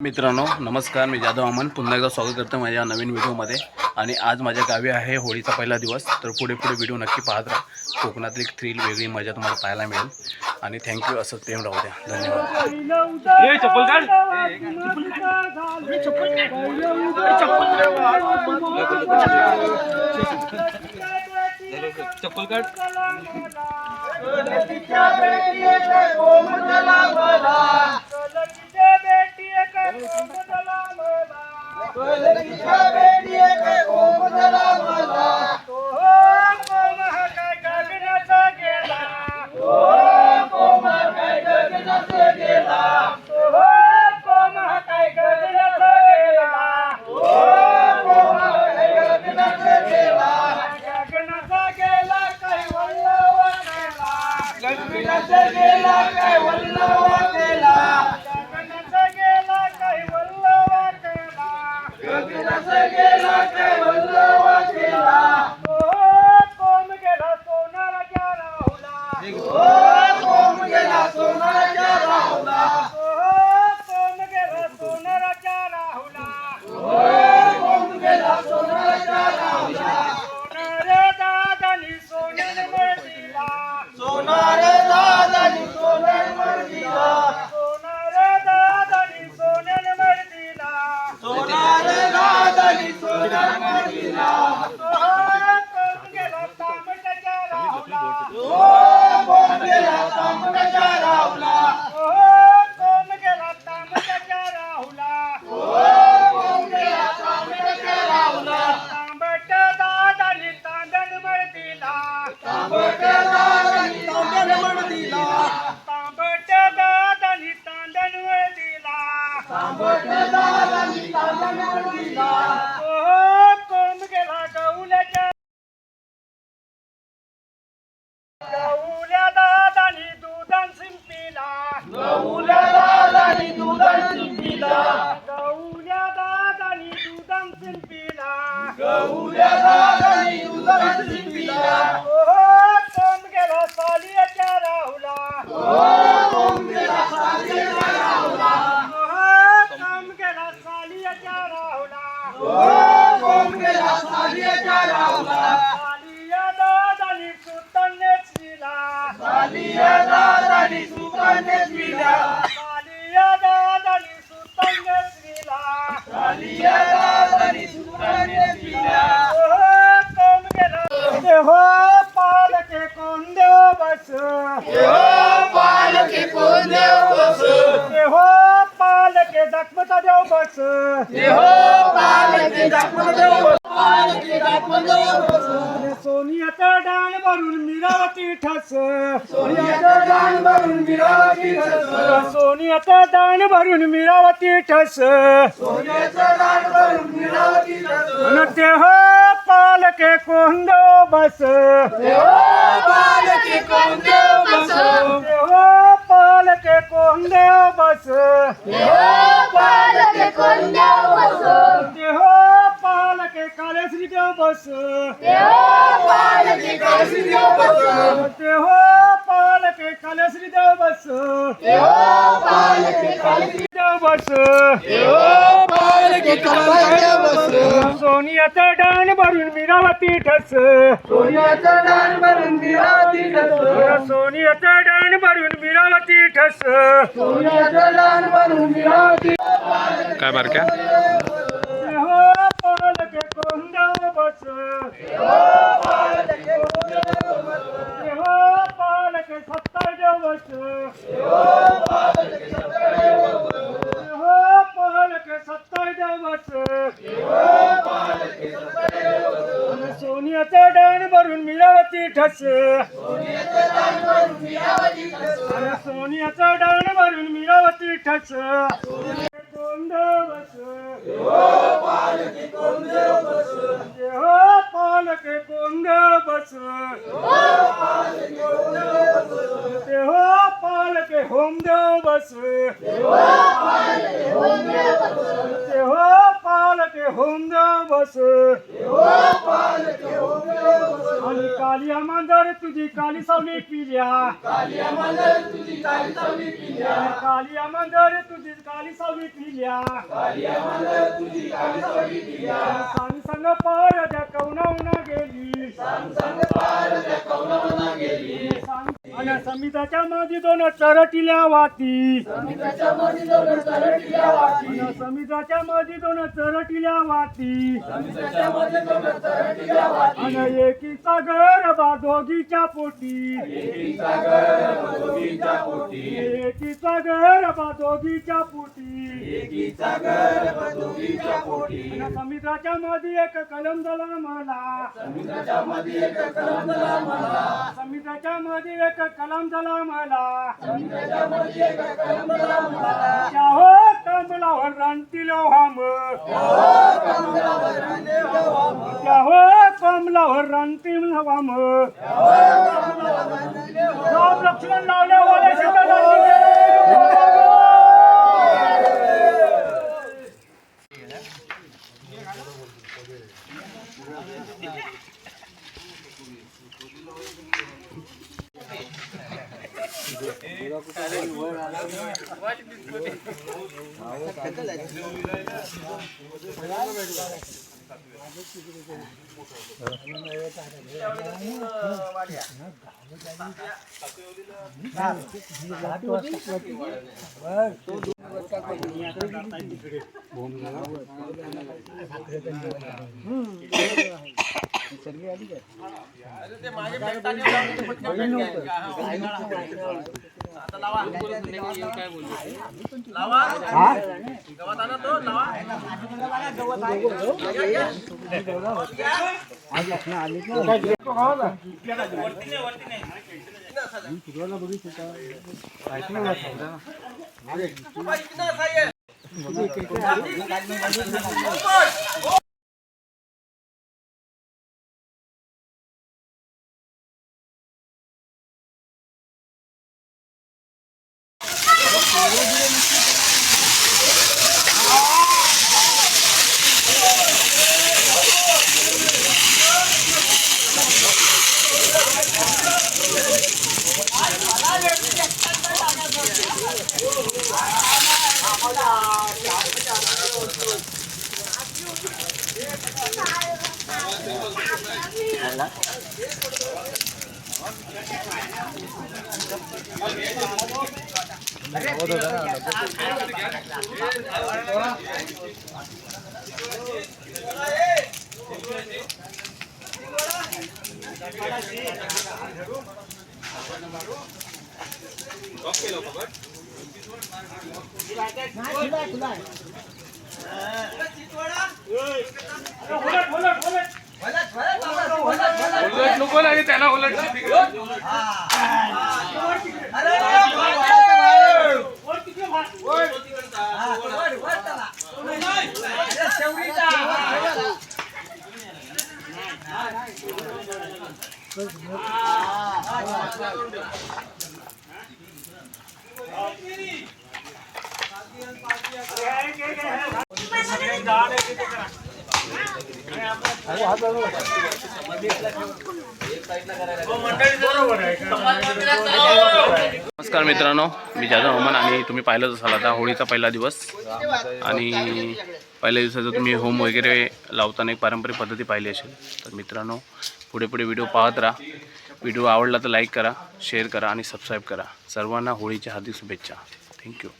मित्रांनो नमस्कार, मी जाधव अमन पुन्हा एकदा स्वागत करतो माझ्या नवीन व्हिडिओमध्ये. आणि आज माझ्या गावी आहे होळीचा पहिला दिवस. तर पुढे व्हिडिओ नक्की पाहत राहा. कोकणातली थ्रिल वेगळी मजा तुम्हाला पाहायला मिळेल. आणि थँक्यू. असं प्रेम राहू द्या. धन्यवाद. चप्पल काढ. सोनियाचा डान भरून मिरावती ठस. सोनियाचा डान भरून मिरावती ठस. सोनियाचा डान भरून मिरावती ठस. सोनियाचा डान भरून मिरावती ठस. ते हो पालके कोंदो बस. ते हो पालके कोंदो बस. ते हो पालके कोंदो बस. ते हो पालके कोंदो बस. ते हो पालके कालेश्री देव बस. ते हो पालके कालेश्री देव बस. ते हो पालके कालेश्री देव बस. ते हो पालके कालेश्री देव बस. ते हो पालके कालेश्री देव बस. सोनियाचा डान भरून मिरावती ठस. सोनियाचा डान भरून मिरावती ठस. सोनियाचा डान भरून मिरावती ठस. सोनियाचा डान भरून मिरावती. काय बारक्या पालके कोंदो बस. पालके सत्ता देव बस. पालके सत्ता देव बस. सोनियाचा डान भरून मिरावती ठस. सोनियाचा डान भरून मिरावती ठस. कोंदो बस. पालके कोंदो बस. पालके कोंदो बस. ते हो पालके होम देव बस. ते हो पालके होम देव बस. आणि कालिया मांजर तुझी काली सावली पिल्या. कालिया मांजर तुझी काली सावली पिल्या. कालिया मंदर तुझी काली सावली पिल्या सांग सांग पार त्या कवनावना गेली आणि समिताच्या मध्ये दोन चरटिल्या वाती समिताच्या मध्ये दोन चरटिल्या वाती आणि एकीचा गरबा दोघीच्या पोटी एकीचा गरबा दोघीच्या पोटी आणि समुद्राच्या मध्ये एक कलम झाला मला समुद्राच्या मध्ये एक कलम झाला मला त्या हो कमलावर रणतील हम त्या हो कमलावर रणतील हम राम लक्ष्मण लावल्या वाले उलट नको लागे त्याला उलट नमस्कार मित्रांनो, मी जाधव हवामान आणि तुम्ही पाहिलंच असाल आता होळीचा पहिला दिवस आणि पहिल्या दिवसाचं तुम्ही होम वगैरे लावताना एक पारंपरिक पद्धती पाहिली असेल. तर मित्रांनो, पुढे पुढे व्हिडिओ पाहत राहा. व्हिडिओ आवडला तर लाईक करा, शेअर करा आणि सबस्क्राईब करा. सर्वांना होळीच्या हार्दिक शुभेच्छा. थँक्यू.